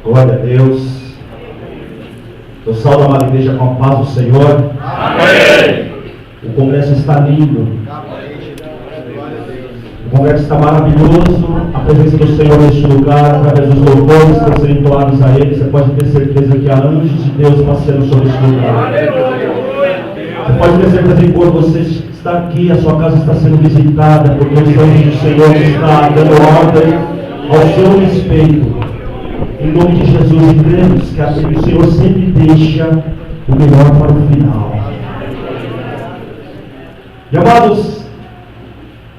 Glória a Deus. Eu salvo a amada igreja com a paz do Senhor. Amém. O congresso está lindo. O congresso está maravilhoso. A presença do Senhor neste lugar, através dos louvores que estão sendo entoados a Ele. Você pode ter certeza que há anjos de Deus passeando sobre este lugar. Você pode ter certeza que quando você está aqui, a sua casa está sendo visitada, porque os anjos do Senhor estão dando ordem ao seu respeito. Em nome de Jesus, e cremos que o Senhor sempre deixa o melhor para o final. E amados,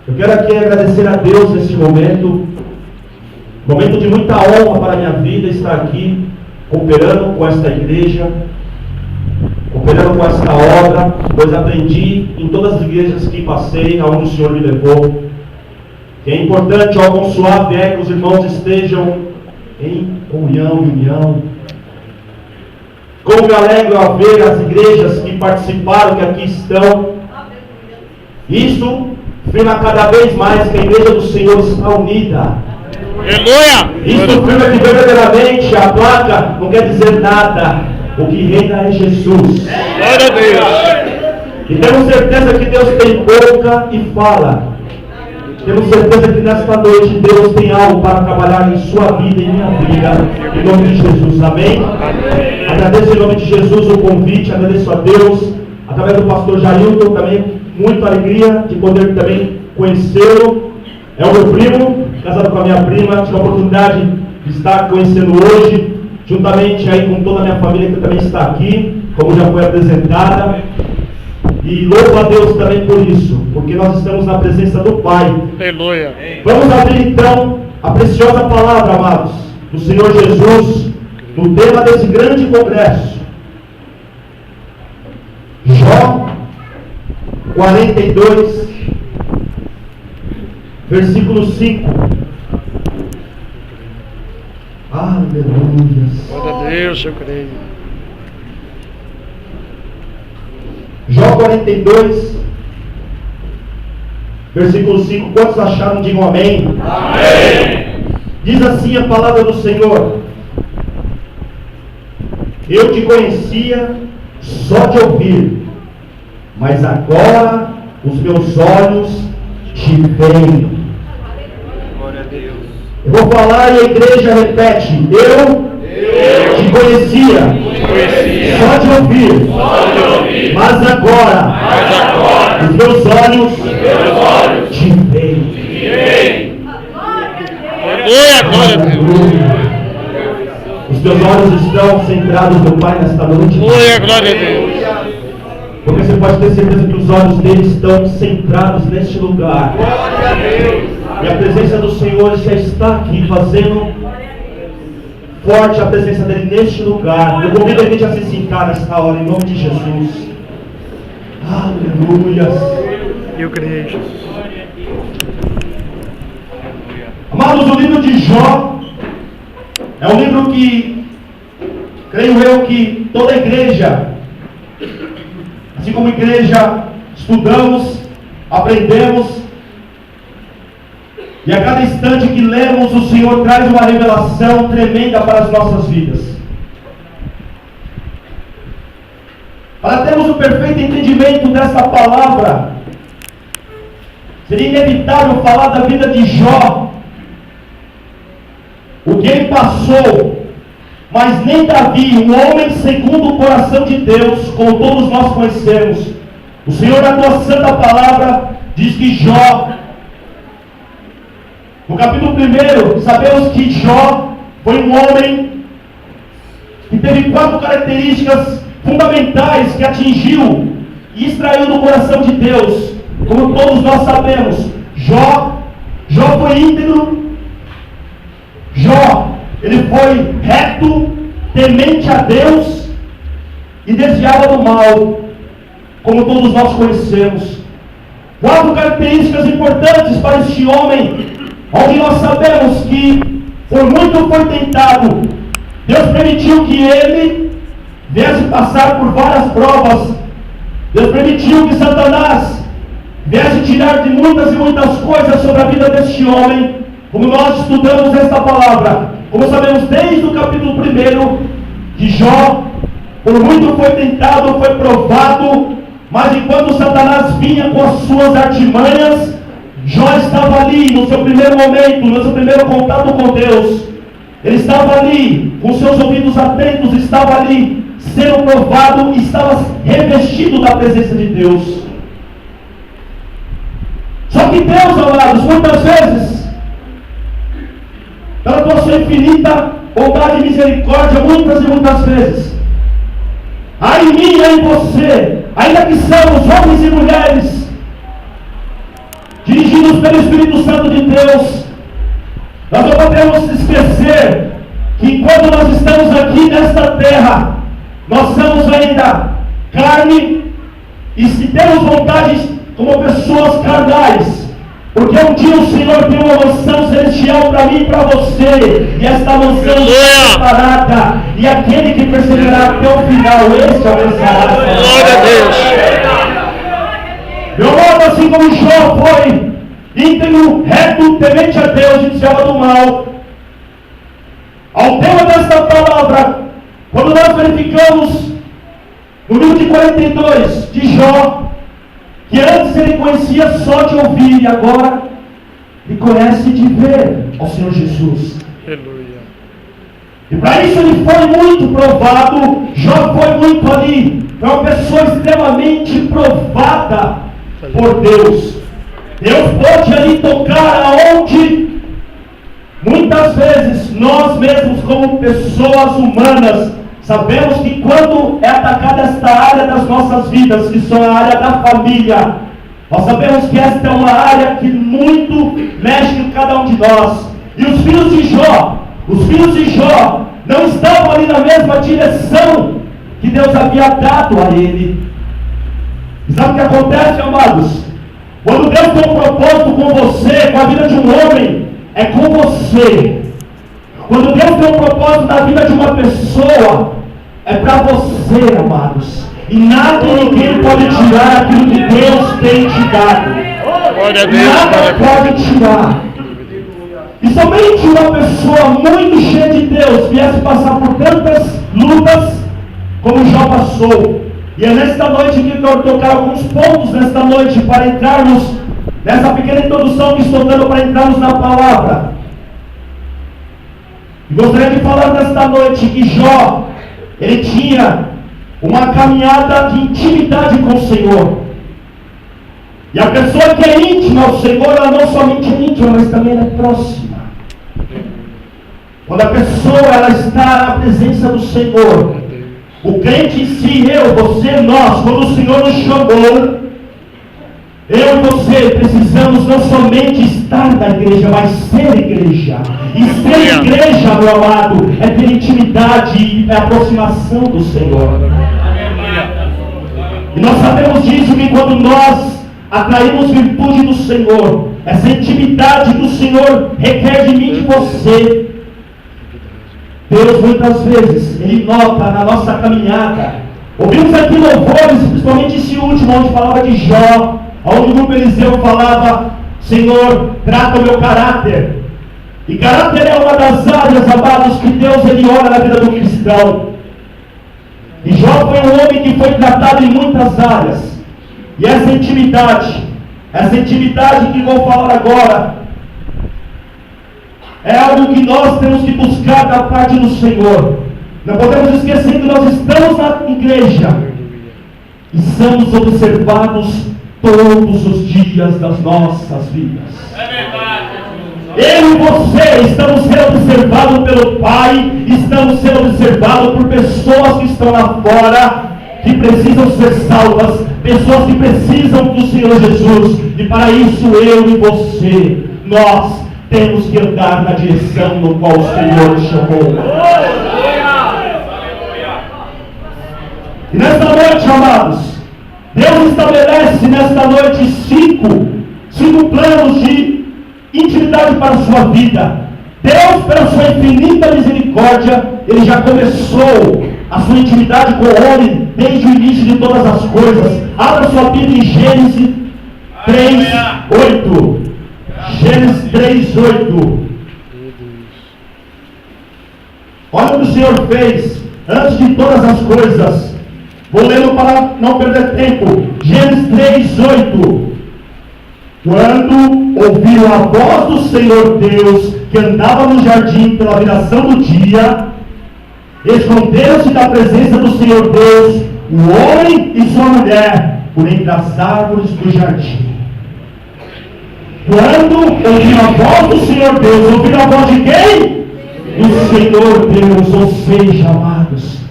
eu quero aqui agradecer a Deus neste momento de muita honra para a minha vida, estar aqui cooperando com esta igreja, cooperando com esta obra, pois aprendi em todas as igrejas que passei, aonde o Senhor me levou, que é importante ao consoar vier que os irmãos estejam em comunhão e união. Como me alegro a ver as igrejas que participaram, que aqui estão. Isso firma cada vez mais que a igreja do Senhor está unida. Aleluia! Isso firma que verdadeiramente a placa não quer dizer nada. O que reina é Jesus. Glória a Deus! E temos certeza que Deus tem boca e fala. Temos certeza que nesta noite Deus tem algo para trabalhar em sua vida e em minha vida. Em nome de Jesus, amém? Amém. Agradeço em nome de Jesus o convite, agradeço a Deus, através do pastor Jailton, também muita alegria de poder também conhecê-lo. É o meu primo, casado com a minha prima, tive a oportunidade de estar conhecendo hoje, juntamente aí com toda a minha família que também está aqui, como já foi apresentada. E louvo a Deus também por isso, porque nós estamos na presença do Pai. Aleluia. Vamos abrir então a preciosa palavra, amados, do Senhor Jesus, no tema desse grande congresso. Jó 42, versículo 5. Aleluia. Glória a Deus, eu creio. Jó 42, versículo 5. Quantos acharam? Digam amém. Amém. Diz assim a palavra do Senhor: eu te conhecia só de ouvir, mas agora os meus olhos te veem. Glória a Deus. Eu vou falar e a igreja repete: eu te conhecia só de ouvir, mas agora os meus olhos te veem. Aleluia, glória a Deus. Os teus olhos estão centrados no Pai nesta noite. Aleluia, glória a Deus. Porque você pode ter certeza que os olhos dele estão centrados neste lugar. Glória a Deus. E a presença do Senhor já está aqui, fazendo forte a presença dele neste lugar. Eu convido a gente a se sentar nesta hora, em nome de Jesus. Aleluia. Eu creio, Jesus. Amados, o livro de Jó é um livro que, creio eu, que toda igreja, assim como igreja, estudamos, aprendemos, e a cada instante que lemos, o Senhor traz uma revelação tremenda para as nossas vidas. Para termos o perfeito entendimento dessa palavra, seria inevitável falar da vida de Jó, o que ele passou, mas nem Davi, um homem segundo o coração de Deus, como todos nós conhecemos. O Senhor, na tua santa palavra, diz que Jó, no capítulo 1, sabemos que Jó foi um homem que teve 4 características fundamentais que atingiu e extraiu do coração de Deus. Como todos nós sabemos, Jó foi íntegro, Jó, ele foi reto, temente a Deus e desviava do mal, como todos nós conhecemos. 4 características importantes para este homem, onde nós sabemos que foi tentado. Deus permitiu que ele viesse passar por várias provas Deus permitiu que Satanás viesse tirar de muitas e muitas coisas sobre a vida deste homem, como nós estudamos esta palavra. Como sabemos desde o capítulo 1 de Jó, por muito foi tentado, foi provado, mas enquanto Satanás vinha com as suas artimanhas, Jó estava ali no seu primeiro momento, no seu primeiro contato com Deus. Ele estava ali, com seus ouvidos atentos, estava ali, sendo provado, estava revestido da presença de Deus. Só que Deus, amados, muitas vezes, pela tua sua infinita bondade e misericórdia, muitas e muitas vezes, há em mim e há em você, ainda que somos homens e mulheres, dirigidos pelo Espírito Santo de Deus, nós não podemos esquecer que enquanto nós estamos aqui nesta terra, nós somos ainda carne, e se temos vontade como pessoas carnais, porque um dia o Senhor tem uma mansão celestial para mim e para você, e esta mansão está preparada, e aquele que perseverar até o final, esse alcançará. Glória a Deus. Meu modo, assim como Jó foi íntegro, reto, temente a Deus e desviava do mal. Ao tema desta palavra, quando nós verificamos no livro de 42 de Jó, que antes ele conhecia só de ouvir, e agora ele conhece de ver ao Senhor Jesus. Aleluia. E para isso ele foi muito provado. Jó foi muito ali, foi uma pessoa extremamente provada por Deus. Deus pode ali tocar aonde muitas vezes nós mesmos, como pessoas humanas, sabemos que quando é atacada esta área das nossas vidas, que são a área da família, nós sabemos que esta é uma área que muito mexe com cada um de nós. E os filhos de Jó não estavam ali na mesma direção que Deus havia dado a ele. E sabe o que acontece, amados? Quando Deus tem um propósito com você, com a vida de um homem, é com você. Quando Deus tem um propósito na vida de uma pessoa, é para você, amados. E nada e ninguém pode tirar aquilo que Deus tem te dado. Nada pode tirar. E somente uma pessoa muito cheia de Deus viesse passar por tantas lutas como Jó passou. E é nesta noite que eu quero tocar alguns pontos nesta noite para entrarmos nessa pequena introdução que estou dando para entrarmos na palavra. E gostaria de falar nesta noite que Jó, ele tinha uma caminhada de intimidade com o Senhor. E a pessoa que é íntima ao Senhor, ela não somente é íntima, mas também é próxima. Quando a pessoa ela está na presença do Senhor, o crente em si, eu, você, nós, quando o Senhor nos chamou, eu e você precisamos não somente estar na igreja, mas ser igreja. E ser igreja, meu amado, é ter intimidade e aproximação do Senhor. E nós sabemos disso, que quando nós atraímos virtude do Senhor, essa intimidade do Senhor requer de mim e de você. Deus muitas vezes, Ele nota na nossa caminhada. Ouvimos aqui louvores, principalmente esse último, onde falava de Jó, onde o grupo Eliseu falava: Senhor, trata o meu caráter. E caráter é uma das áreas, amados, que Deus ele olha na vida do cristão. E Jó foi um homem que foi tratado em muitas áreas. E essa intimidade que vou falar agora, é algo que nós temos que buscar da parte do Senhor. Não podemos esquecer que nós estamos na igreja e somos observados todos os dias das nossas vidas. Eu e você estamos sendo observados pelo Pai, estamos sendo observados por pessoas que estão lá fora, que precisam ser salvas, pessoas que precisam do Senhor Jesus. E para isso eu e você, nós temos que andar na direção no qual o Senhor nos chamou. E nesta noite, amados, Deus estabelece nesta noite cinco planos de intimidade para a sua vida. Deus, pela sua infinita misericórdia, Ele já começou a sua intimidade com o homem desde o início de todas as coisas. Abra sua Bíblia em Gênesis 3:8. Gênesis 3:8. Olha o que o Senhor fez antes de todas as coisas. Vou lendo para não perder tempo. Gênesis 3:8. Quando ouviram a voz do Senhor Deus, que andava no jardim pela viração do dia, esconderam-se da presença do Senhor Deus, o homem e sua mulher, por entre as árvores do jardim. Quando ouviram a voz do Senhor Deus, ouviram a voz de quem? Do Senhor Deus, ou seja, amados,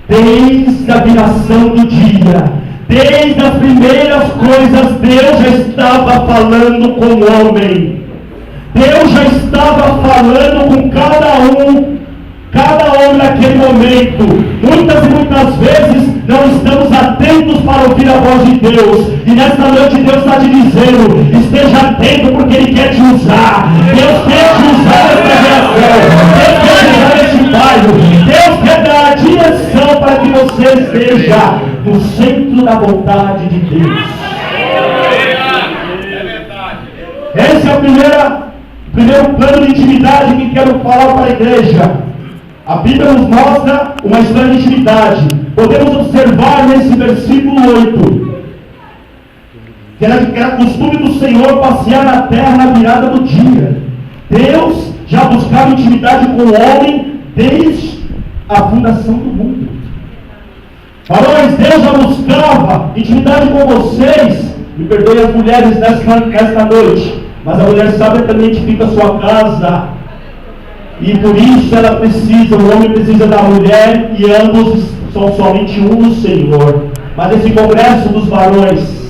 desde a viração do dia, desde as primeiras coisas, Deus já estava falando com o homem. Deus já estava falando com cada homem naquele momento. Muitas e muitas vezes não estamos atentos para ouvir a voz de Deus. E nesta noite Deus está te dizendo: esteja atento, porque Ele quer te usar. Deus quer te usar nesta geração. Deus quer te usar neste bairro. Deus quer dar a direção para que você esteja no centro da vontade de Deus. Esse é o primeiro plano de intimidade que quero falar para a igreja. A Bíblia nos mostra uma história de intimidade. Podemos observar nesse versículo 8 que era costume do Senhor passear na terra na virada do dia. Deus já buscava intimidade com o homem desde a fundação do mundo. Varões, Deus já buscava intimidade com vocês. Me perdoe as mulheres nesta noite, mas a mulher sábia também edifica a sua casa. E por isso ela precisa, o homem precisa da mulher, e ambos são somente um no Senhor. Mas esse congresso dos varões,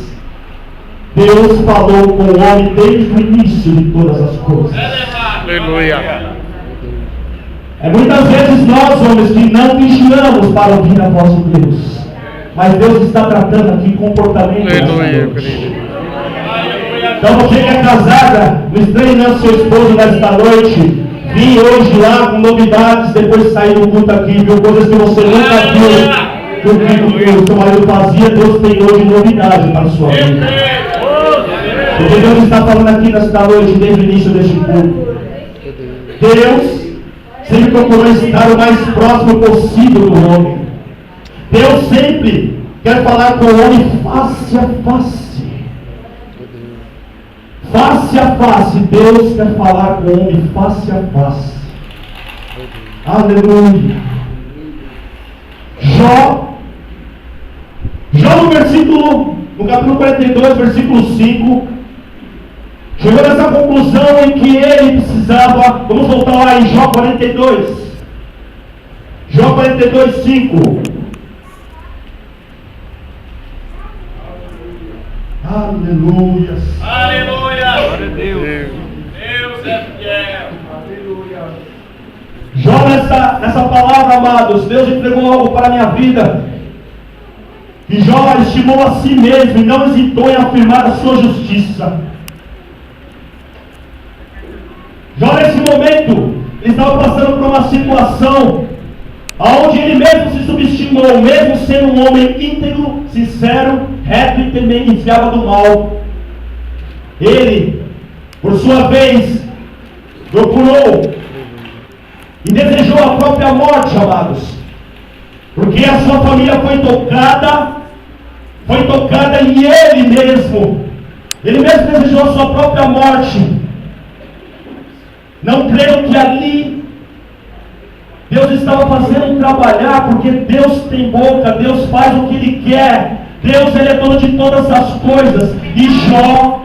Deus falou com o homem desde o início de todas as coisas. Aleluia. É muitas vezes nós, homens, que não vigiamos para ouvir a voz de Deus. Mas Deus está tratando aqui comportamento. Aleluia. Então você que é casada, não estranhe seu esposo nesta noite. Vim hoje lá com novidades, depois de sair do culto aqui, viu coisas que você nunca viu que o seu marido fazia. Deus tem hoje novidade para a sua vida. Porque Deus está falando aqui nesta noite, desde o início deste culto. Deus sempre procurou estar o mais próximo possível do homem. Deus sempre quer falar com o homem face a face. Face a face, Deus quer falar com o homem face a face. Aleluia. Jó no capítulo 42, versículo 5, chegou nessa conclusão em que ele precisava. Vamos voltar lá em Jó 42. Jó 42, 5. Aleluia. Aleluia. Glória a Deus. Deus é fiel. Aleluia. Jó, nessa palavra, amados, Deus entregou algo para a minha vida. E Jó estimou a si mesmo e não hesitou em afirmar a sua justiça. Jó, nesse momento, ele estava passando por uma situação onde ele mesmo se subestimou, mesmo sendo um homem íntegro, sincero, reto e também desviava do mal. Ele, por sua vez, procurou e desejou a própria morte, amados, porque a sua família foi tocada e ele mesmo desejou a sua própria morte. Não creio que ali Deus estava fazendo trabalhar, porque Deus tem boca, Deus faz o que Ele quer. Deus, Ele é dono de todas as coisas. E Jó,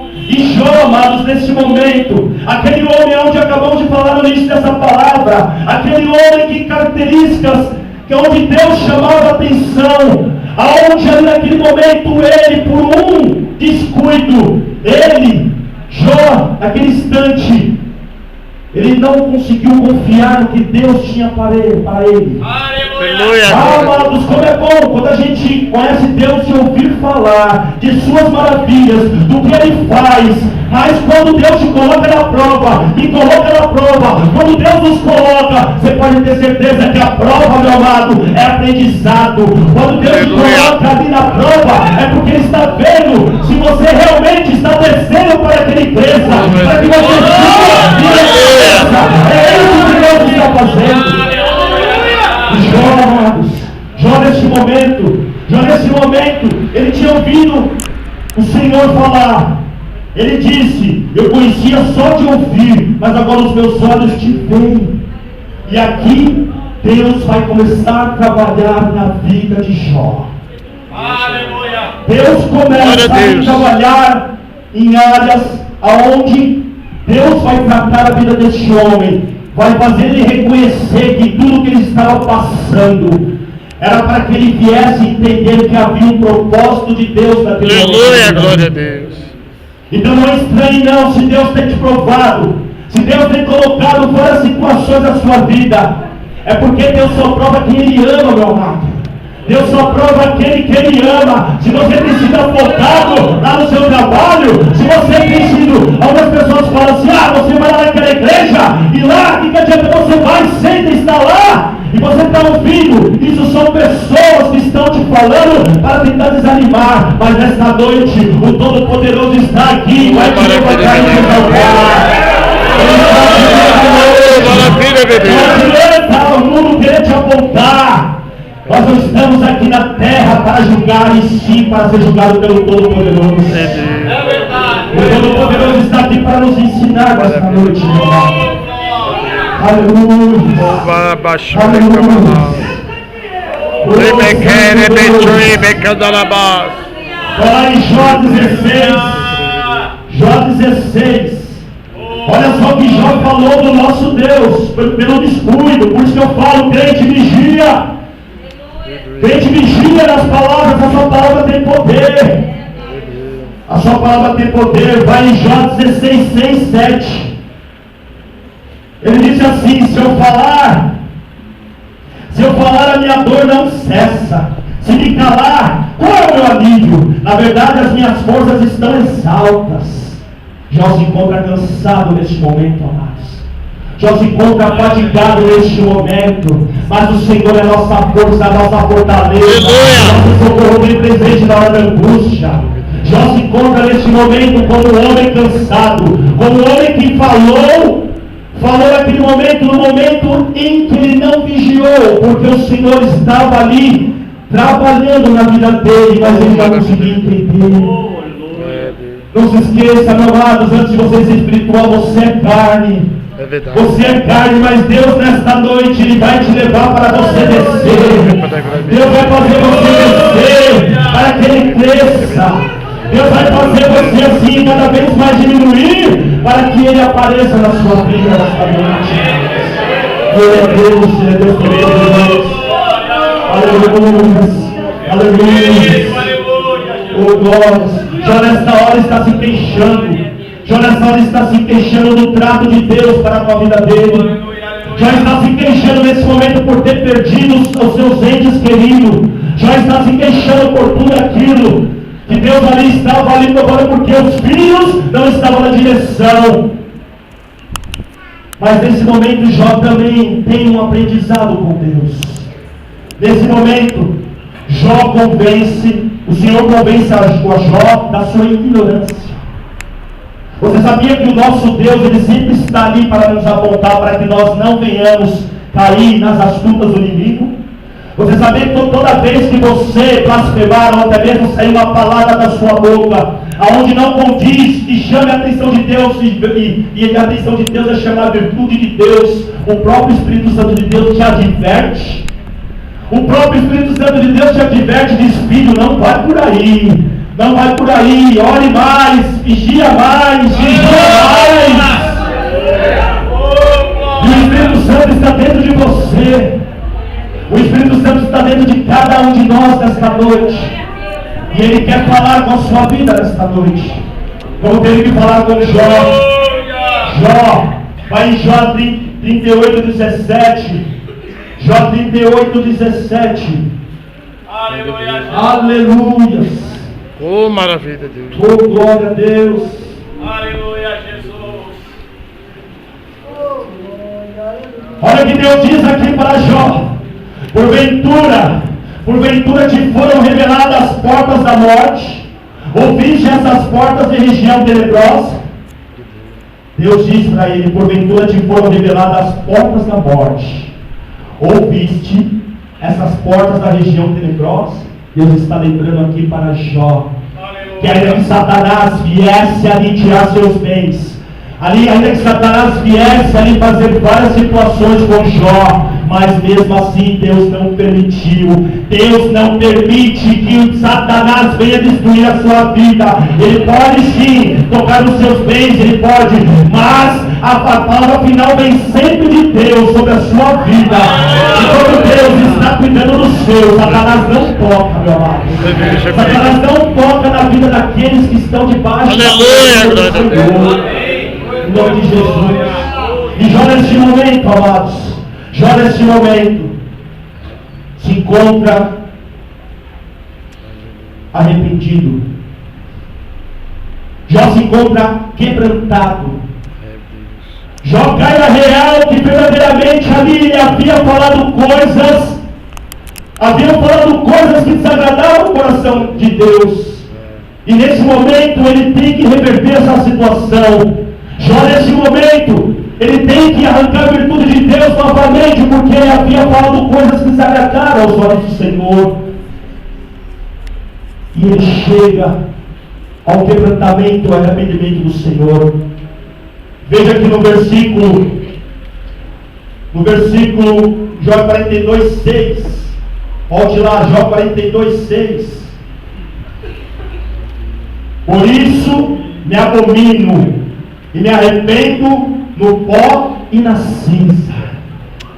amados, nesse momento, aquele homem onde acabamos de falar no início dessa palavra, aquele homem que características, que onde Deus chamava a atenção, aonde ali naquele momento ele, por um descuido, Jó, naquele instante, ele não conseguiu confiar no que Deus tinha para ele. Aleluia. Amados, como é bom quando a gente gente conhece Deus de ouvir falar de suas maravilhas, do que Ele faz, mas quando Deus te coloca na prova, quando Deus nos coloca, você pode ter certeza que a prova, meu amado, é aprendizado. Quando Deus te coloca ali na prova, é porque Ele está vendo se você realmente está descendo para que Ele cresça, para que você siga e cresça. É isso que Deus está fazendo. Jó, amados, Jó nesse momento, ele tinha ouvido o Senhor falar. Ele disse: eu conhecia só de ouvir, mas agora os meus olhos te veem. E aqui Deus vai começar a trabalhar na vida de Jó. Aleluia! Deus começa a trabalhar em áreas aonde Deus vai tratar a vida deste homem, vai fazer ele reconhecer que tudo que ele estava passando era para que ele viesse entender que havia um propósito de Deus naquele momento. Aleluia, glória a Deus. Então não é estranho não, se Deus tem te provado, se Deus tem colocado várias situações na sua vida, é porque Deus só prova quem Ele ama, meu amado. Deus só prova aquele que Ele ama. Se você tem sido afogado lá no seu trabalho, se você tem sido, algumas pessoas falam assim: você vai lá naquela igreja, e lá, que adianta você vai, senta e está lá, e você está ouvindo. Isso são pessoas que estão te falando para tentar desanimar, mas nesta noite o Todo-Poderoso está aqui, vai te levantar e te exaltar. Não adianta o mundo querer te apontar. Nós não estamos aqui na terra para julgar, e sim para ser julgado pelo Todo-Poderoso. É verdade. O Todo-Poderoso está aqui para nos ensinar nesta noite, meu irmão. Aleluia. Olha lá em Jó 16. Jó 16. Olha só o que Jó falou do nosso Deus, pelo descuido. Por isso que eu falo: crente vigia. Crente vigia nas palavras, a sua palavra tem poder. A sua palavra tem poder. Vai em Jó 16, 6, 7. Ele disse assim: se eu falar, a minha dor não cessa. Se me calar, qual é o meu alívio? Na verdade, as minhas forças estão exaltas. Jó se encontra cansado neste momento, amados. Jó se encontra fatigado neste momento, mas o Senhor é a nossa força, a nossa fortaleza, nosso socorro bem presente na hora da angústia. Jó se encontra neste momento como um homem cansado, como um homem que falou naquele momento, no momento em que ele não vigiou, porque o Senhor estava ali trabalhando na vida dele, mas ele não conseguia entender. Não se esqueça, meu amados, antes de você ser espiritual, você é carne. É verdade. Você é carne, mas Deus nesta noite Ele vai te levar para você descer. Deus vai fazer você descer para que Ele cresça. Deus vai fazer você assim cada vez mais diminuir para que Ele apareça na sua vida nesta noite. Glória a Deus, Ele é Deus Deus. Aleluia. Aleluia. Oh glória. Já nesta hora está se queixando. Jó nessa hora está se queixando do trato de Deus para a tua vida dele. Jó está se queixando nesse momento por ter perdido os seus entes queridos. Jó está se queixando por tudo aquilo que Deus ali estava ali provando, porque os filhos não estavam na direção. Mas nesse momento Jó também tem um aprendizado com Deus. Nesse momento Jó convence, o Senhor convence a Jó da sua ignorância. Você sabia que o nosso Deus, Ele sempre está ali para nos apontar, para que nós não venhamos cair nas astutas do inimigo? Você sabia que toda vez que você blasfemar, ou até mesmo sair uma palavra da sua boca, aonde não condiz, e chame a atenção de Deus, e a atenção de Deus é chamar a virtude de Deus, o próprio Espírito Santo de Deus te adverte. O próprio Espírito Santo de Deus te adverte, diz: filho, não vai por aí. Não vai por aí, ore mais, vigia mais, E o Espírito Santo está dentro de você. O Espírito Santo está dentro de cada um de nós nesta noite. E Ele quer falar com a sua vida nesta noite. Como teve que falar com Jó. Jó, vai em Jó 38, 17. Jó 38, 17. Aleluia. Aleluia. Oh, maravilha, Deus. Oh, glória a Deus. Aleluia, Jesus. Olha o que Deus diz aqui para Jó. Porventura te foram reveladas as portas da morte. Ouviste essas portas de região tenebrosa? Deus diz para ele: porventura te foram reveladas as portas da morte. Ouviste essas portas da região tenebrosa? Deus está lembrando aqui para Jó que ainda que Satanás viesse ali tirar seus bens, ainda que Satanás viesse ali fazer várias situações com Jó, mas mesmo assim Deus não permitiu. Deus não permite que Satanás venha destruir a sua vida. Ele pode sim tocar nos seus bens, ele pode, mas a palavra final vem sempre de Deus sobre a sua vida. E quando Deus está cuidando do seu, Satanás não toca, meu amado. Satanás não toca na vida daqueles que estão debaixo da glória do Senhor. Em nome de Jesus. E Jó neste momento, amados, Jó neste momento se encontra arrependido. Jó se encontra quebrantado. Jó cai na real que verdadeiramente ali ele havia falado coisas que desagradavam o coração de Deus. E nesse momento ele tem que reverter essa situação. Jó nesse momento ele tem que arrancar a virtude de Deus novamente, porque ele havia falado coisas que desagradaram aos olhos do Senhor. E ele chega ao quebrantamento, ao arrependimento do Senhor. Veja aqui no versículo Jó 42:6. Volte lá, Jó 42:6. Por isso me abomino e me arrependo no pó e na cinza.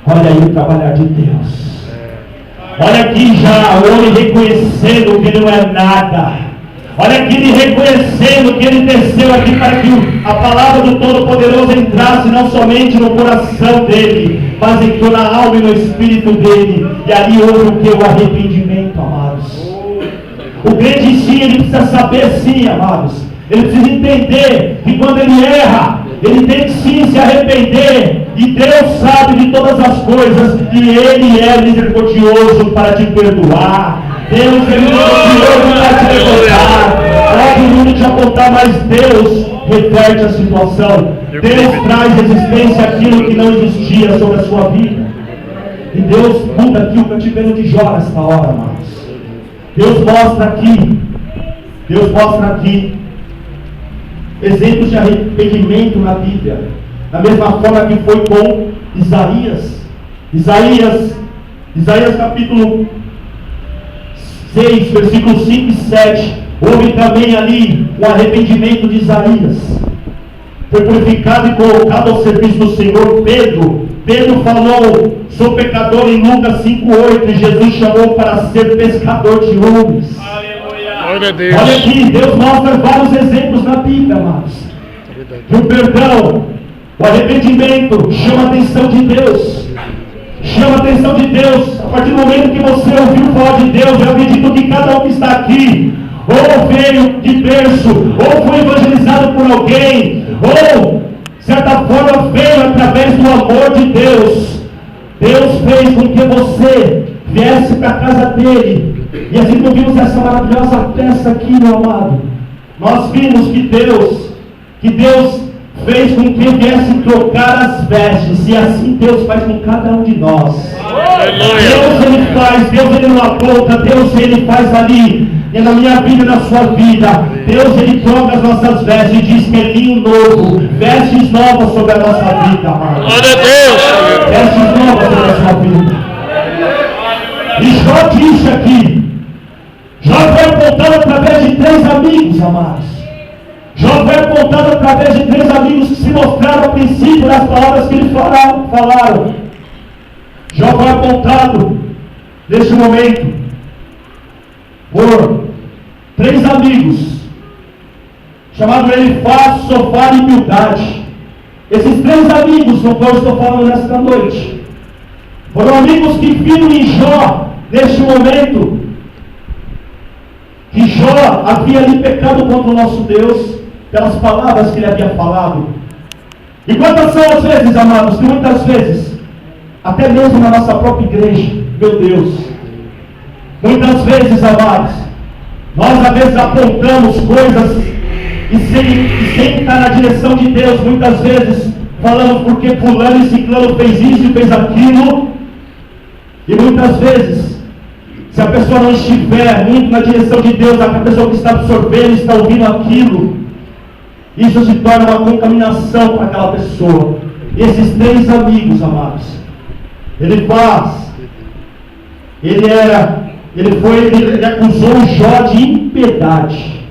Olha aí o trabalhar de Deus. Olha aqui já o homem reconhecendo que ele não é nada. Olha aqui ele reconhecendo que ele desceu aqui para que a palavra do Todo-Poderoso entrasse não somente no coração dele, mas entrou na alma e no espírito dele. E ali houve o que? O arrependimento, amados. O crente em si, ele precisa saber sim, amados. Ele precisa entender que quando ele erra, ele tem que sim se arrepender. E Deus sabe de todas as coisas. E Ele é misericordioso para te perdoar. Deus é misericordioso para te levantar. Pode o mundo te apontar, mas Deus reverte a situação. Deus traz existência àquilo que não existia sobre a sua vida. E Deus muda aqui o cativeiro de Jó nesta hora, amados. Deus mostra aqui exemplos de arrependimento na Bíblia, da mesma forma que foi com Isaías capítulo 6, versículos 5 e 7, houve também ali o arrependimento de Isaías, foi purificado e colocado ao serviço do Senhor. Pedro falou: sou pecador, em Lucas 5:8, e Jesus chamou para ser pescador de homens. Glória a Deus. Olha aqui, Deus mostra vários exemplos na Bíblia, amados. E o perdão, o arrependimento chama a atenção de Deus. Chama a atenção de Deus. A partir do momento que você ouviu falar de Deus, eu acredito que cada um que está aqui, ou veio de berço, ou foi evangelizado por alguém, ou de certa forma veio através do amor de Deus. Deus fez com que você viesse para a casa dele. E assim nós vimos essa maravilhosa peça aqui, meu amado. Nós vimos que Deus fez com que viesse trocar as vestes. E assim Deus faz com cada um de nós. Deus ele não aponta, Deus ele faz ali, e na minha vida e na sua vida. Deus ele troca as nossas vestes e diz que é linho novo, vestes novas sobre a nossa vida, amado. Glória a Deus. Vestes novas sobre a sua vida. E Jó disse aqui, Jó foi apontado através de 3 amigos, amados. Jó foi apontado através de 3 amigos que se mostraram a princípio das palavras que eles falaram. Jó foi apontado neste momento por 3 amigos, chamados Elifaz, Sofar e Bildade. Esses 3 amigos, com qual eu estou falando nesta noite, foram amigos que viram em Jó, neste momento, Jó havia ali pecado contra o nosso Deus, pelas palavras que ele havia falado. E quantas são as vezes, amados, que muitas vezes, até mesmo na nossa própria igreja, meu Deus, muitas vezes, amados, nós às vezes apontamos coisas e sem estar na direção de Deus, muitas vezes falamos porque fulano e ciclano fez isso e fez aquilo, e muitas vezes, se a pessoa não estiver muito na direção de Deus, a pessoa que está absorvendo, está ouvindo aquilo, isso se torna uma contaminação para aquela pessoa. E esses 3 amigos, amados, ele acusou Jó de impiedade.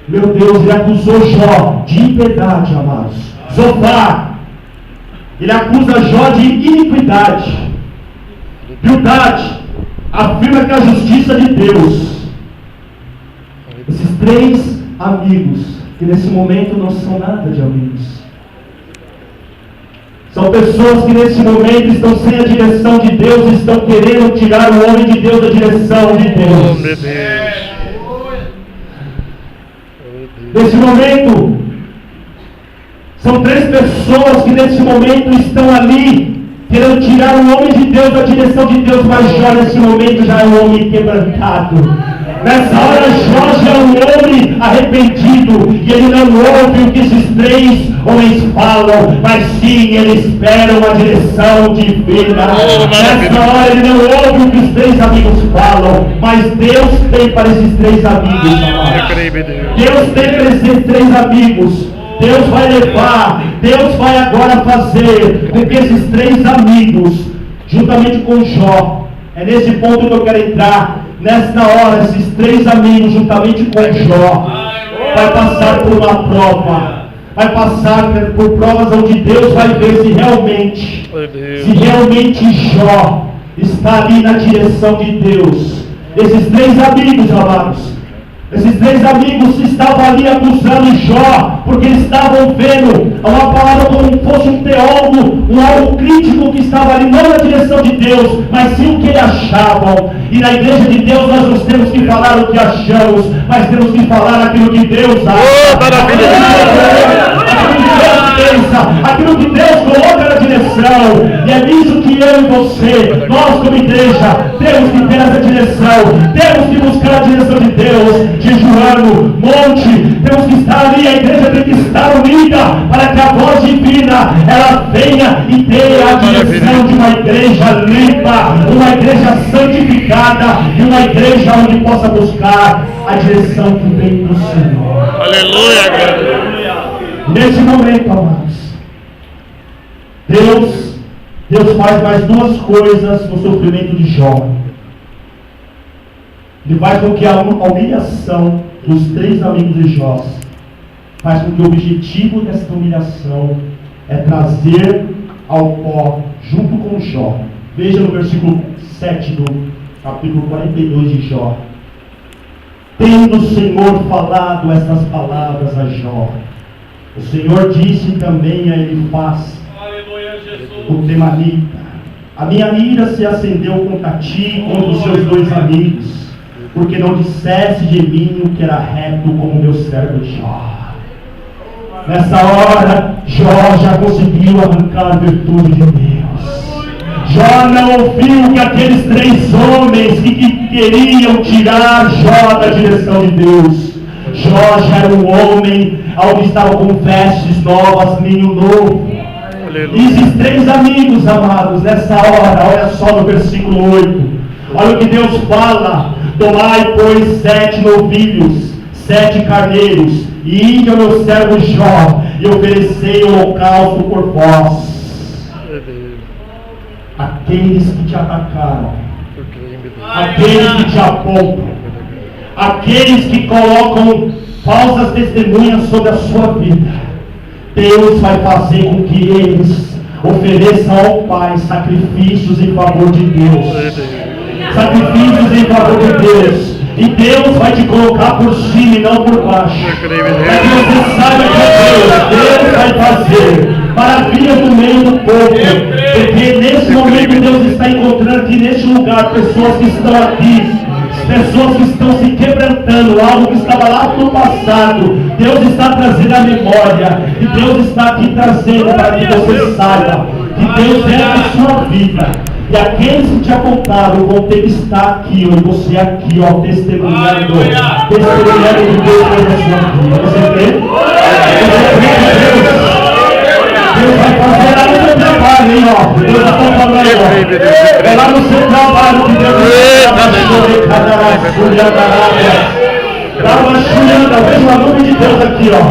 Meu Deus, ele acusou Jó de impiedade, amados. Zofar, ele acusa Jó de iniquidade. Bildade afirma que a justiça de Deus. Esses 3 amigos, que nesse momento não são nada de amigos, são pessoas que nesse momento estão sem a direção de Deus, estão querendo tirar o homem de Deus da direção de Deus. Oh, meu Deus. Nesse momento, são 3 pessoas que nesse momento estão ali querendo tirar o homem de Deus da direção de Deus, mas Jó nesse momento já é um homem quebrantado. Nessa hora Jó já é um homem arrependido, e ele não ouve o que esses 3 homens falam, mas sim ele espera uma direção divina. Nessa hora ele não ouve o que os 3 amigos falam, mas Deus tem para esses 3 amigos. Deus tem para esses 3 amigos. Deus vai levar, Deus vai agora fazer com que esses 3 amigos, juntamente com Jó, é nesse ponto que eu quero entrar. Nesta hora, esses 3 amigos, juntamente com Jó, vai passar por uma prova, vai passar por provas onde Deus vai ver se realmente Jó está ali na direção de Deus. Esses 3 amigos, amados, esses 3 amigos estavam ali acusando Jó, porque eles estavam vendo uma palavra como se fosse um teólogo, algo crítico que estava ali, não na direção de Deus, mas sim o que eles achavam. E na igreja de Deus nós não temos que falar o que achamos, mas temos que falar aquilo que Deus acha, aquilo que Deus coloca na direção. E é nisso que eu e você, nós como igreja, temos que ter essa direção, temos que buscar a direção de Deus, jejuando, monte, temos que estar ali, a igreja tem que estar unida, para que a voz divina, ela venha e tenha a direção de uma igreja limpa, uma igreja santificada, e uma igreja onde possa buscar a direção que vem do Senhor. Aleluia! Nesse momento, amados, Deus faz mais 2 coisas no sofrimento de Jó. Ele faz com que a humilhação dos 3 amigos de Jó, faz com que o objetivo dessa humilhação é trazer ao pó junto com Jó. Veja no versículo 7 do capítulo 42 de Jó. Tendo o Senhor falado estas palavras a Jó, o Senhor disse também a Elifaz, o temanita: a minha ira se acendeu contra ti e contra os seus 2 amigos, porque não disseste de mim o que era reto como meu servo Jó. Nessa hora, Jó já conseguiu arrancar a virtude de Deus. Jó não ouviu que aqueles 3 homens que queriam tirar Jó da direção de Deus. Jó já era um homem onde estava com vestes novas, ninho novo. E esses 3 amigos, amados, nessa hora, olha só no versículo 8, olha o que Deus fala: tomai, pois, 7 novilhos, 7 carneiros, e ide ao meu servo Jó, e oferecei o holocausto por vós. Aqueles que te atacaram, aqueles que te apontam, aqueles que colocam falsas testemunhas sobre a sua vida, Deus vai fazer com que eles ofereçam ao Pai sacrifícios em favor de Deus. Sacrifícios em favor de Deus. E Deus vai te colocar por cima e não por baixo. Para que você saiba que Deus vai fazer maravilhas no meio do povo. Porque nesse momento Deus está encontrando aqui neste lugar pessoas que estão aqui, pessoas que estão se quebrantando lembrando algo que estava lá no passado. Deus está trazendo a memória. E Deus está aqui trazendo para que você saiba que Deus é a sua vida. E aqueles que te apontaram vão ter que estar aqui, ó, e você aqui, ó, testemunhando de Deus na sua vida. Você crê? Deus vai fazer lá no seu trabalho, hein, ó. Deus está falando, ó. É lá no seu trabalho que Deus vai fazer. Dá uma chulhanda, veja uma nuvem de Deus aqui, ó.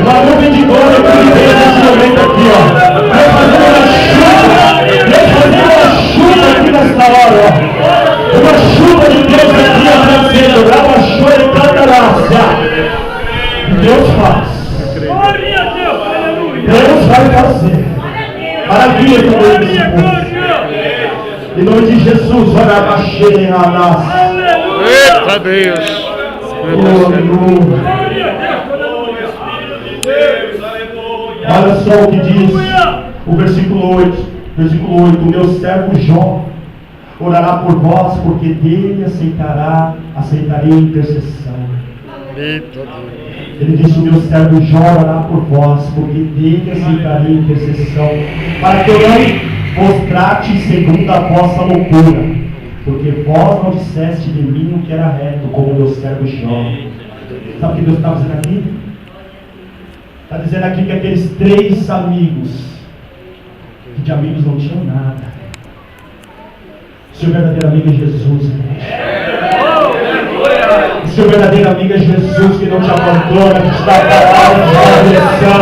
Uma nuvem de glória de Deus nesse momento aqui, ó. Deus fazendo uma chuva. Deus fazendo uma chuva aqui nesta hora, ó. Uma chuva de Deus aqui, ó, trazendo. Dá uma chuva de cantarácia. Deus faz. Deus vai fazer. Maravilha com Deus nesse povo. Em nome de Jesus, olha a baixeira em Anás. Eita Deus. Olha só o que diz o versículo 8. Versículo 8: o meu servo Jó orará por vós, porque dele aceitarei a intercessão. Ele disse: o meu servo Jó orará por vós, porque dele aceitarei a intercessão, para que eu não vos trate segundo a vossa loucura. Porque vós não disseste de mim o que era reto, como meu servo Jó. Sabe o que Deus está dizendo aqui? Está dizendo aqui que aqueles 3 amigos, que de amigos não tinham nada, o seu verdadeiro amigo é Jesus, o seu verdadeiro amigo é Jesus, que não te abandona, que te dá a palavra, que te dá a direção,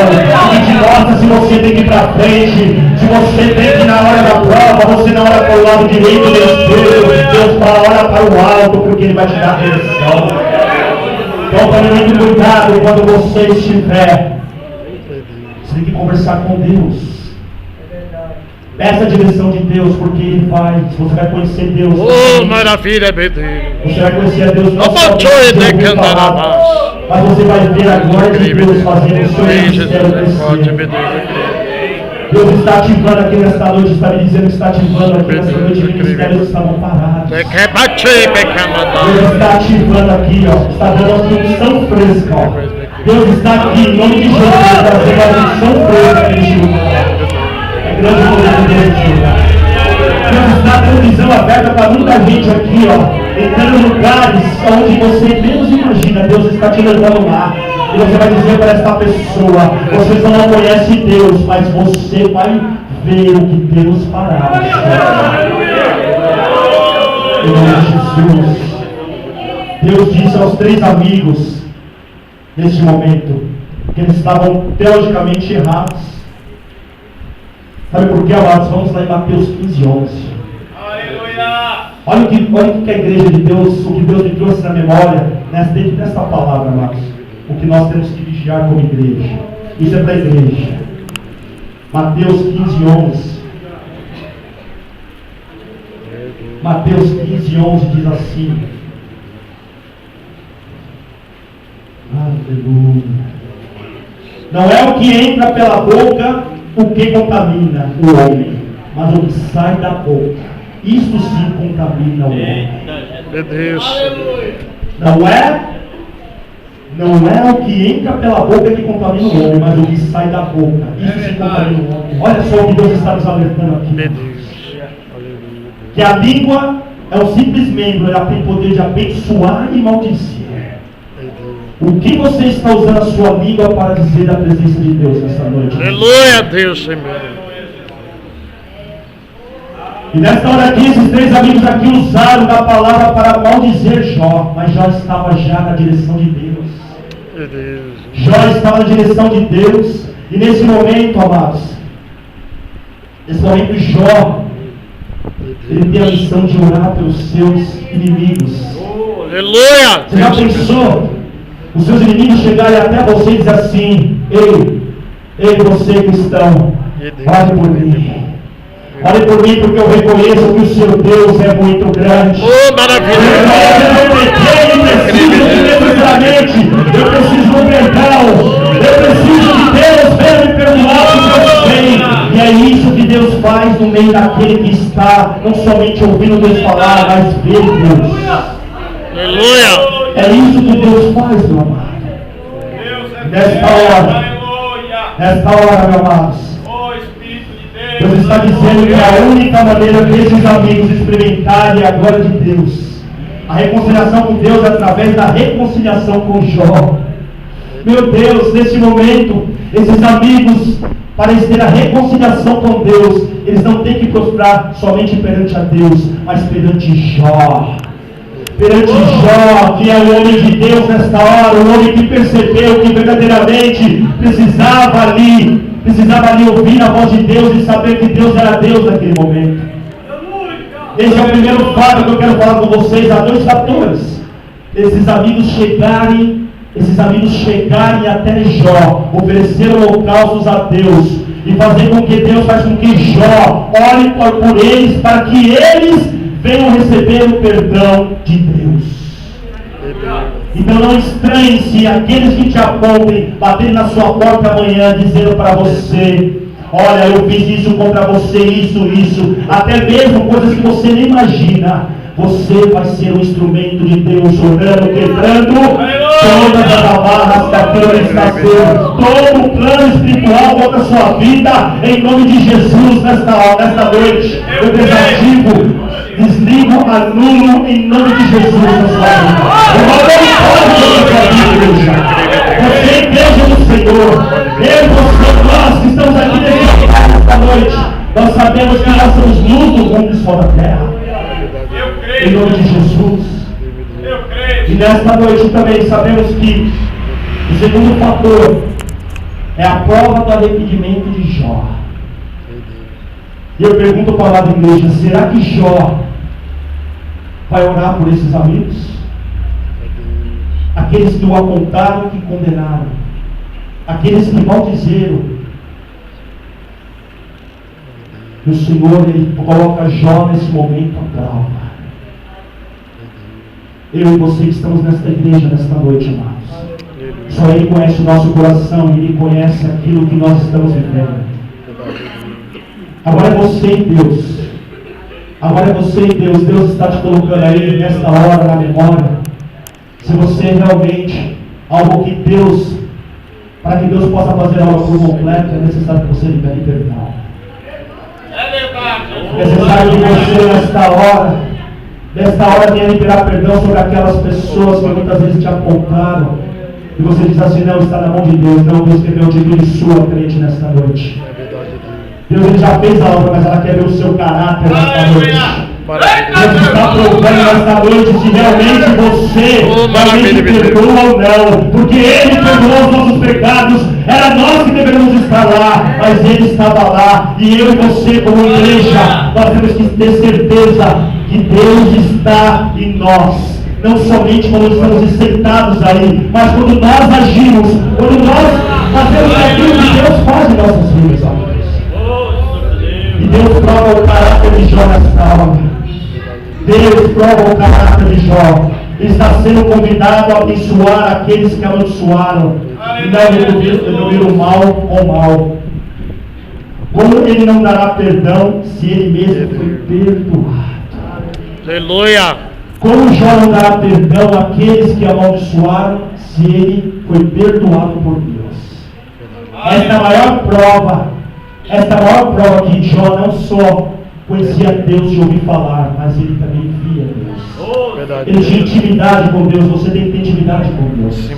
que te mostra se você tem que ir para frente, se você tem que ir na hora da prova, você não olha para o lado direito nem esquerdo, Deus fala, olha para o alto, porque Ele vai te dar a direção. Então tome muito cuidado quando você estiver. Você tem que conversar com Deus. Peça a direção de Deus, porque Ele vai. Você vai conhecer Deus. Oh, maravilha, meu Deus. Você vai conhecer a Deus não somente palavras, mas você vai ver a glória de Deus fazendo o seu ministério crescer. Deus está ativando aqui nesta noite, está me dizendo que está ativando aqui nesta noite, ministérios estavam parados. Deus está ativando aqui, ó, está dando uma unção fresca, ó. Deus está aqui, em nome de Jesus, trazendo uma unção fresca neste lugar. É grande o poder de Deus neste lugar. Deus está dando visão aberta para muita gente aqui, ó, entrando em lugares onde você menos imagina. Deus está te levando lá. E você vai dizer para esta pessoa: você só não conhece Deus, mas você vai ver o que Deus fará. Em nome de Jesus. Deus disse aos 3 amigos, neste momento, que eles estavam teologicamente errados. Sabe por quê, amados? Vamos lá em Mateus 15, 11. Olha o que a igreja de Deus, o que Deus me trouxe na memória, dentro dessa palavra, amados. O que nós temos que vigiar como igreja. Isso é para a igreja. Mateus 15, 11. Mateus 15, 11 diz assim. Aleluia. Não é o que entra pela boca o que contamina o homem, mas o que sai da boca. Isso sim contamina o homem. Meu Deus. Não é o que entra pela boca que contamina o homem, mas o que sai da boca. Isso sim contamina o homem. Olha só o que Deus está nos alertando aqui. Meu Deus. Que a língua é um simples membro, ela tem poder de abençoar e maldizer. O que você está usando a sua língua para dizer da presença de Deus nessa noite? Aleluia, Deus, Senhor. E nesta hora aqui, esses 3 amigos aqui usaram da palavra para maldizer Jó, mas Jó estava já na direção de Deus. Meu Deus. Jó estava na direção de Deus, e nesse momento, amados, nesse momento Jó, ele tem a missão de orar pelos seus inimigos. Aleluia. Você já pensou? Os seus inimigos chegarem até você e dizer assim: ei, você cristão, ore por mim. Ore por mim, porque eu reconheço que o seu Deus é muito grande. Oh, maravilha! Eu preciso do perdão. Eu preciso de Deus ver me perdoar do meu bem. E é isso que Deus faz no meio daquele que está não somente ouvindo Deus falar, mas ver Deus. Aleluia! É isso que Deus faz, meu amado. Nesta hora, meu amados, Deus está dizendo que a única maneira desses amigos experimentarem a glória de Deus, a reconciliação com Deus é através da reconciliação com Jó. Meu Deus, nesse momento, esses amigos, para eles terem a reconciliação com Deus, eles não têm que prostrar somente perante a Deus, mas perante Jó. Perante Jó, que é o homem de Deus nesta hora, o homem que percebeu que verdadeiramente precisava ali ouvir a voz de Deus e saber que Deus era Deus naquele momento. Esse é o primeiro fato que eu quero falar com vocês. Há 2 fatores. Esses amigos chegarem até Jó, oferecer holocaustos a Deus e fazer com que Deus faça com que Jó ore por eles, para que eles venham receber o perdão de Deus. Então não estranhe se aqueles que te apontem baterem na sua porta amanhã dizendo para você: olha, eu fiz isso contra você, isso, até mesmo coisas que você nem imagina. Você vai ser um instrumento de Deus, orando, quebrando todas as amarras que a câmara está sendo, todo o plano espiritual contra a sua vida, em nome de Jesus, nesta noite. Eu desativo, desligo, anulo, em nome de Jesus, na sua vida. Você é igreja do Senhor, eu e você, nós que estamos aqui nesta noite, nós sabemos que nós somos luz do mundo fora da terra. Em nome de Jesus. E nesta noite também sabemos que o segundo fator é a prova do arrependimento de Jó. E eu pergunto para a igreja: será que Jó vai orar por esses amigos? Aqueles que o apontaram, que condenaram, aqueles que maldizeram. E o Senhor, Ele coloca Jó nesse momento à prova. Eu e você que estamos nesta igreja nesta noite, amados, só Ele conhece o nosso coração, Ele conhece aquilo que nós estamos vivendo. Agora é você e Deus. Agora é você e Deus. Deus está te colocando aí nesta hora na memória. Se você realmente, algo que Deus, para que Deus possa fazer algo por completo, é necessário que você libere perdão. É necessário que você nesta hora venha liberar perdão sobre aquelas pessoas que muitas vezes te apontaram. E você diz assim: não, está na mão de Deus. Não, Deus quer ver o de sua crente nesta noite. Deus, Ele já fez a obra, mas ela quer ver o seu caráter nesta noite. Deus está provando nesta noite se realmente você perdoa ou não. Porque Ele perdoou os nossos pecados. Era nós que deveríamos estar lá, mas Ele estava lá. E eu e você, como igreja, nós temos que ter certeza que Deus está em nós. Não somente quando estamos sentados aí, mas quando nós agimos, quando nós fazemos aquilo que Deus faz em nossas vidas, amigos. E Deus prova o caráter de Jó nesta hora. Deus prova o caráter de Jó. Ele está sendo convidado a abençoar aqueles que abençoaram, e não devolver o mal ao mal. Como Ele não dará perdão se Ele mesmo foi perdoado? Aleluia! Como Jó não dará perdão àqueles que amaldiçoaram se ele foi perdoado por Deus? Esta é a maior prova que Jó não só conhecia Deus de ouvir falar, mas ele também via Deus. Ele tinha intimidade com Deus. Você tem que ter intimidade com Deus.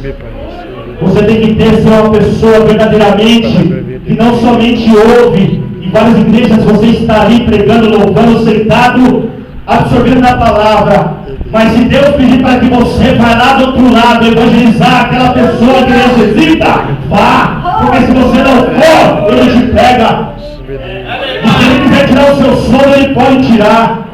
Você tem que ser uma pessoa verdadeiramente que não somente ouve. Em várias igrejas você está ali pregando, louvando, sentado, absorvendo a palavra. Mas se Deus pedir para que você vá lá do outro lado evangelizar aquela pessoa que necessita, vá. Porque se você não for, Ele te pega. E se Ele quiser tirar o seu sono, Ele pode tirar.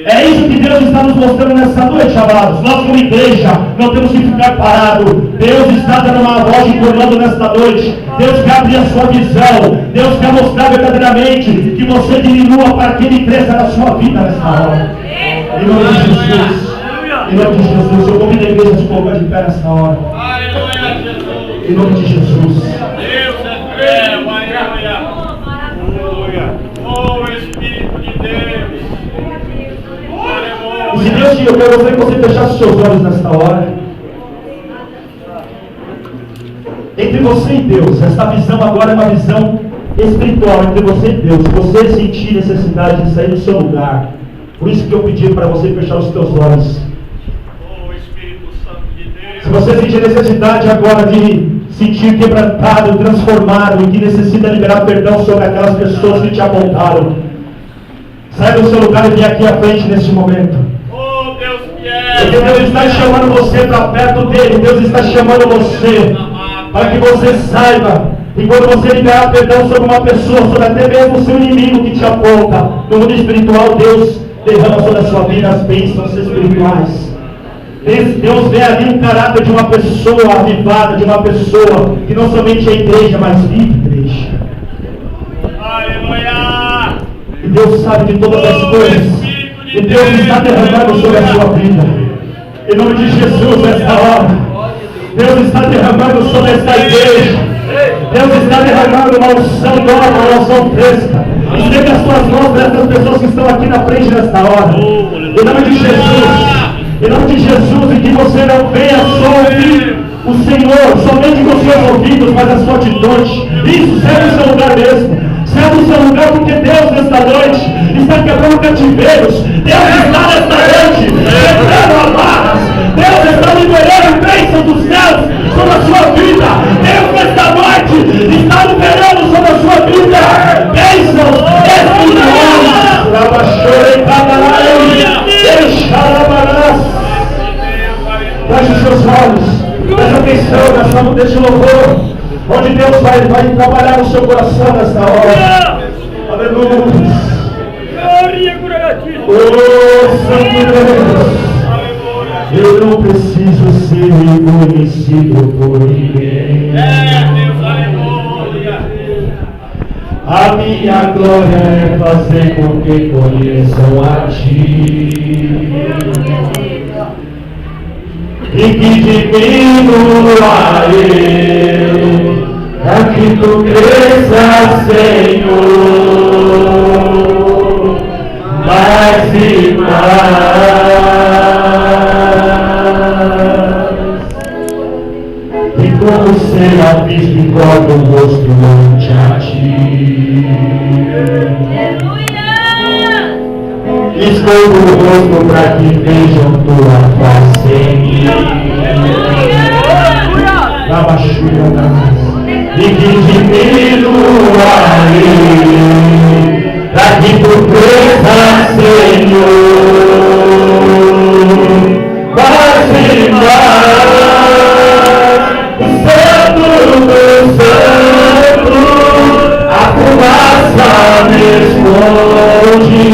É isso que Deus está nos mostrando nessa noite, amados. Nós como igreja não temos que ficar parados. Deus está dando uma voz de comando nesta noite. Deus quer abrir a sua visão. Deus quer mostrar verdadeiramente que você diminua para que Ele cresça na sua vida nessa hora. Em nome de Jesus. Em nome de Jesus. Eu convido a igreja a se colocar de pé nessa hora. Em nome de Jesus. Deus é fiel, aleluia. Oh, Espírito de Deus. E se Deus hoje eu gostaria que você fechasse seus olhos nesta hora. Entre você e Deus, essa visão agora é uma visão espiritual entre você e Deus. Se você sentir necessidade de sair do seu lugar, por isso que eu pedi para você fechar os teus olhos. Oh, Espírito Santo de Deus. Se você sentir necessidade agora de sentir quebrantado, transformado, e que necessita liberar perdão sobre aquelas pessoas que te apontaram, sai do seu lugar e vem aqui à frente neste momento. Oh, Deus Porque Deus está chamando você para perto dele. Deus está chamando você para que você saiba. E quando você liberar perdão sobre uma pessoa, sobre até mesmo o seu inimigo que te aponta, no mundo espiritual, Deus derrama sobre a sua vida as bênçãos espirituais. Deus vê ali um caráter de uma pessoa avivada, de uma pessoa que não somente é igreja, mas vive igreja. Aleluia! E Deus sabe de todas as coisas. E Deus está derramando sobre a sua vida. Em nome de Jesus, nesta hora. Deus está derramando sobre esta igreja. Deus está derramando uma unção nova, uma unção fresca. Estenda as suas mãos para essas pessoas que estão aqui na frente nesta hora. Em nome de Jesus. Em nome de Jesus, e que você não venha só ouvir o Senhor, somente com os seus ouvidos, mas a sua atitude. Isso, serve o seu lugar mesmo. Serve o seu lugar, porque Deus nesta noite está quebrando cativeiros. Deus está nesta noite quebrando amarras. Deus está liberando bênçãos dos céus sobre a sua vida. Deus nesta noite está liberando sobre a sua vida bênçãos espirituais. Feche os seus olhos, preste atenção nessa deste louvor, onde Deus vai trabalhar no seu coração nesta hora. Aleluia. Oh, Santo Deus, eu não preciso ser reconhecido por ninguém. Deus, aleluia. A minha glória é fazer com que conheçam a Ti. E que diminua eu, para que Tu cresças, Senhor, mais e mais. E como serafins que colocam o rosto ante a Ti. Esconda o rosto para que vejam Tua face em mim. E que diminua eu, para que Tu cresças, Senhor, mais e mais. O Santo do Santo, a fumaça me esconde.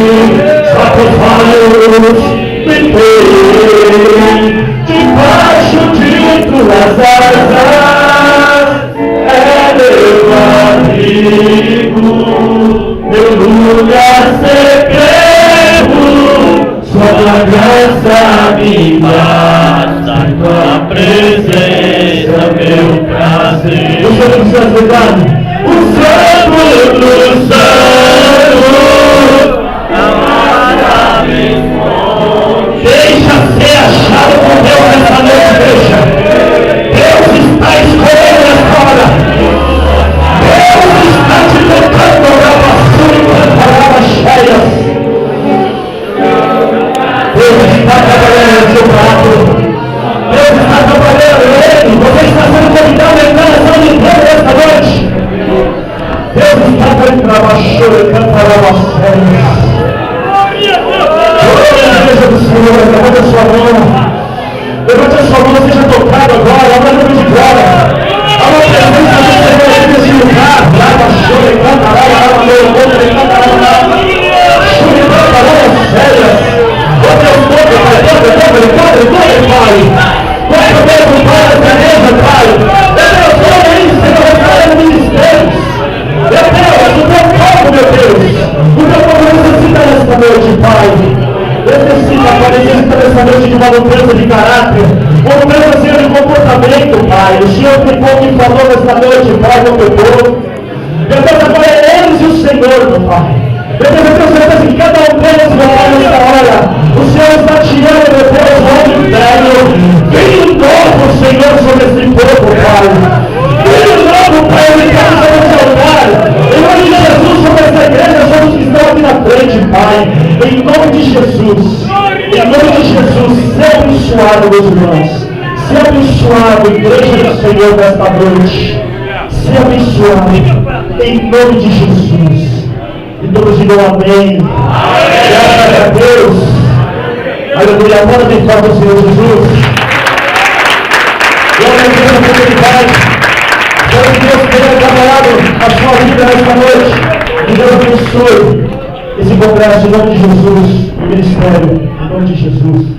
Só que os olhos me veem debaixo de Tuas asas, é meu abrigo, meu lugar secreto, só a graça me basta, Tua presença, meu prazer. O Santo do Santo, o Santo do Santo, deixa ser achado por Deus nessa noite, deixa. Deus está escolhendo essa hora. Deus está te tocando na vassoura enquanto palavras cheias. Deus está trabalhando no seu prato. Deus está trabalhando nele. Você está sendo convidado a entrar nessa unidade nessa noite. Deus está dando na vassoura enquanto palavras cheias. Igreja do Senhor, levante a sua mão. Levante a sua mão, seja tocado agora, a nome de glória. Há uma presença do Senhor aqui nesse lugar. Lava, chore, canta, lava, meu outro, canta, lava. Chore, canta, lava, sérias. Ó Deus todo, Pai, todo, Pai. Quanto mesmo, Pai, a beleza, Pai. Meu Deus, olha isso, Senhor, restaurando ministérios. Meu Deus, o Teu povo, meu Deus. O Teu povo necessita nesta noite, Pai. Necessita, Pai, necessita nessa noite de uma mudança de caráter, uma mudança, Senhor, de comportamento, Pai. O Senhor tem como me falou nessa noite, Pai, com o Teu povo. Meu Deus, agora é eles e o Senhor, meu Pai. Meu Deus, eu tenho certeza que cada um deles, meu Pai, nessa hora, O Senhor está tirando, meu Deus, o homem velho. Vem um novo, Senhor, sobre esse povo, Pai. Vem um novo, Pai, ligado sobre esse altar. Em nome de Jesus, sobre essa igreja, sobre os que estão aqui na frente, Pai. Em nome de Jesus. Em nome de Jesus, seja abençoado, meus irmãos. Seja abençoado, igreja do Senhor, nesta noite. Seja abençoado. Em nome de Jesus. E todos digam amém. Graças a Deus. Aleluia. Agora me fala o Senhor Jesus. Glória a Deus, a oportunidade. Espero que Deus tenha trabalhado a sua vida nesta noite. Que Deus abençoe esse congresso em nome de Jesus. O ministério em nome de Jesus.